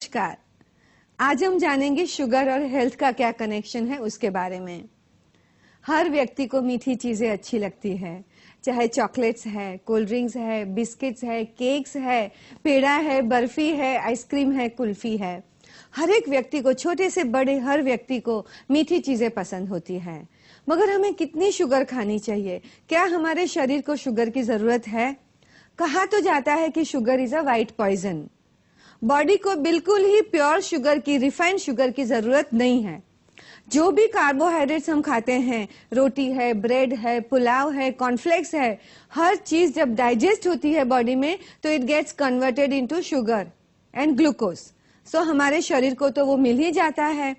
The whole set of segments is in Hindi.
नमस्कार। आज हम जानेंगे शुगर और हेल्थ का क्या कनेक्शन है उसके बारे में। हर व्यक्ति को मीठी चीजें अच्छी लगती है, चाहे चॉकलेट्स है, कोल्ड ड्रिंक्स है, बिस्किट्स है, केक्स है, पेड़ा है, बर्फी है, आइसक्रीम है, कुल्फी है। हर एक व्यक्ति को, छोटे से बड़े हर व्यक्ति को मीठी चीजें पसंद होती है। मगर हमें कितनी शुगर खानी चाहिए? क्या हमारे शरीर को शुगर की जरूरत है? कहा तो जाता है कि sugar is a white poison. Body को बिल्कुल ही प्योर शुगर की, रिफाइंड शुगर की जरूरत नहीं है। जो भी कार्बोहाइड्रेट्स हम खाते हैं, रोटी है, ब्रेड है, पुलाव है, कॉर्नफ्लेक्स है, हर चीज जब डाइजेस्ट होती है बॉडी में तो it gets converted into sugar and glucose. So हमारे शरीर को तो वो मिल ही जाता है।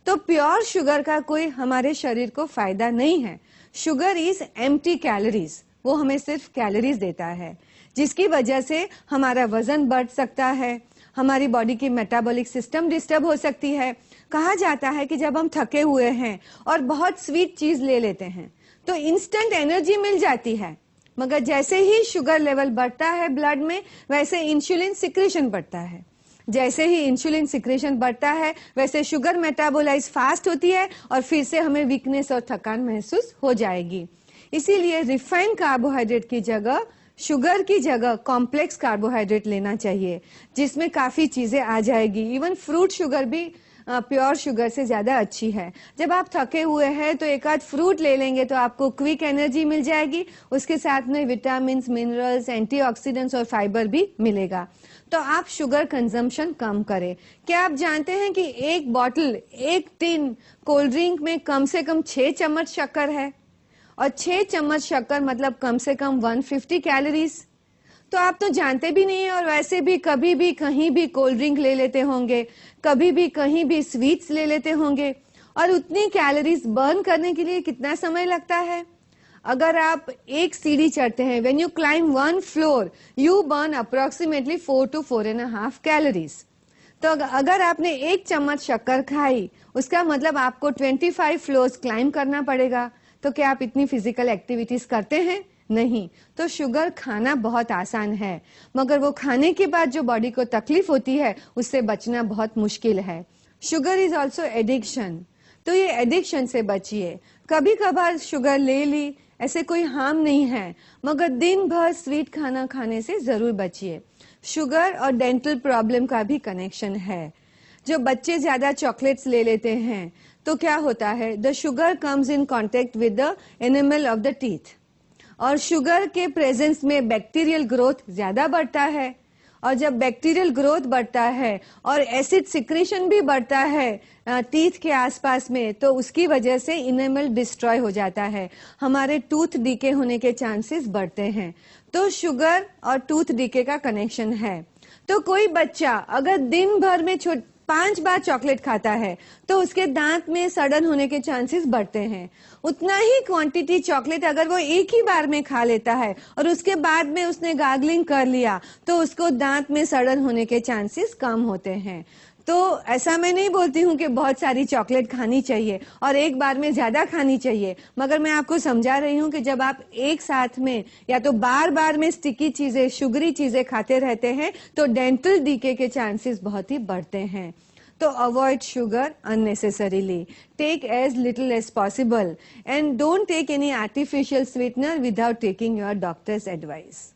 तो प्योर शुगर का कोई हमारे शरीर को फायदा नहीं है। शुगर इज एम्प्टी कैलोरीज, वो हमें सिर्फ कैलोरीज देता है, जिसकी वजह से हमारा वजन बढ़ सकता है, हमारी बॉडी की मेटाबॉलिक सिस्टम डिस्टर्ब हो सकती है। कहा जाता है कि जब हम थके हुए हैं और बहुत स्वीट चीज ले लेते हैं तो इंस्टेंट एनर्जी मिल जाती है, मगर जैसे ही शुगर लेवल बढ़ता है ब्लड में, वैसे इंसुलिन सिक्रेशन बढ़ता है। जैसे ही इंसुलिन सिक्रेशन बढ़ता है वैसे शुगर मेटाबोलाइज फास्ट होती है और फिर से हमें वीकनेस और थकान महसूस हो जाएगी। इसीलिए रिफाइंड कार्बोहाइड्रेट की जगह, शुगर की जगह कॉम्प्लेक्स कार्बोहाइड्रेट लेना चाहिए, जिसमें काफी चीजें आ जाएगी। इवन फ्रूट शुगर भी प्योर शुगर से ज्यादा अच्छी है। जब आप थके हुए हैं तो एक आध फ्रूट ले लेंगे तो आपको क्विक एनर्जी मिल जाएगी, उसके साथ में विटामिन, मिनरल्स, एंटीऑक्सीडेंट्स और फाइबर भी मिलेगा। तो आप शुगर कंजम्पशन कम करें। क्या आप जानते हैं कि एक बॉटल, एक टिन कोल्ड ड्रिंक में कम से कम 6 चम्मच शक्कर है, और 6 चम्मच शक्कर मतलब कम से कम 150 कैलोरीज। तो आप तो जानते भी नहीं है, और वैसे भी कभी भी कहीं भी कोल्ड ड्रिंक ले लेते होंगे, कभी भी कहीं भी स्वीट्स ले लेते होंगे, और उतनी कैलोरीज बर्न करने के लिए कितना समय लगता है? अगर आप एक सीढ़ी चढ़ते हैं, when you climb 1 floor you burn approximately 4 to 4.5 calories. तो अगर आपने 1 चम्मच शक्कर खाई, उसका मतलब आपको 25 फ्लोर्स क्लाइम करना पड़ेगा। तो क्या आप इतनी फिजिकल एक्टिविटीज करते हैं? नहीं। तो शुगर खाना बहुत आसान है, मगर वो खाने के बाद जो बॉडी को तकलीफ होती है उससे बचना बहुत मुश्किल है। शुगर इज ऑल्सो एडिक्शन, तो ये एडिक्शन से बचिए। कभी कभार शुगर ले ली, ऐसे कोई हार्म नहीं है, मगर दिन भर स्वीट खाना खाने से जरूर बचिए। शुगर और डेंटल प्रॉब्लम का भी कनेक्शन है। जो बच्चे ज्यादा चॉकलेट्स ले लेते हैं तो क्या होता है, the sugar comes in contact with the animal of the teeth, और शुगर के प्रेजेंस में बैक्टीरियल ग्रोथ ज्यादा बढ़ता है, और जब बैक्टीरियल ग्रोथ बढ़ता है और एसिड सिक्रेशन भी बढ़ता है टीथ के आसपास में, तो उसकी वजह से इनेमल डिस्ट्रॉय हो जाता है, हमारे टूथ डीके होने के चांसेस बढ़ते हैं। तो शुगर और टूथ डीके का कनेक्शन है। तो कोई बच्चा अगर दिन भर में 5 बार चॉकलेट खाता है तो उसके दांत में सड़न होने के चांसेस बढ़ते हैं। उतना ही क्वांटिटी चॉकलेट अगर वो एक ही बार में खा लेता है और उसके बाद में उसने गार्गलिंग कर लिया तो उसको दांत में सड़न होने के चांसेस कम होते हैं। तो ऐसा मैं नहीं बोलती हूँ कि बहुत सारी चॉकलेट खानी चाहिए और एक बार में ज्यादा खानी चाहिए, मगर मैं आपको समझा रही हूँ कि जब आप एक साथ में या तो बार बार में स्टिकी चीजें, शुगरी चीजें खाते रहते हैं तो डेंटल डीके के चांसेस बहुत ही बढ़ते हैं। तो avoid sugar unnecessarily, take as little as possible and don't take any artificial sweetener without taking your doctor's advice.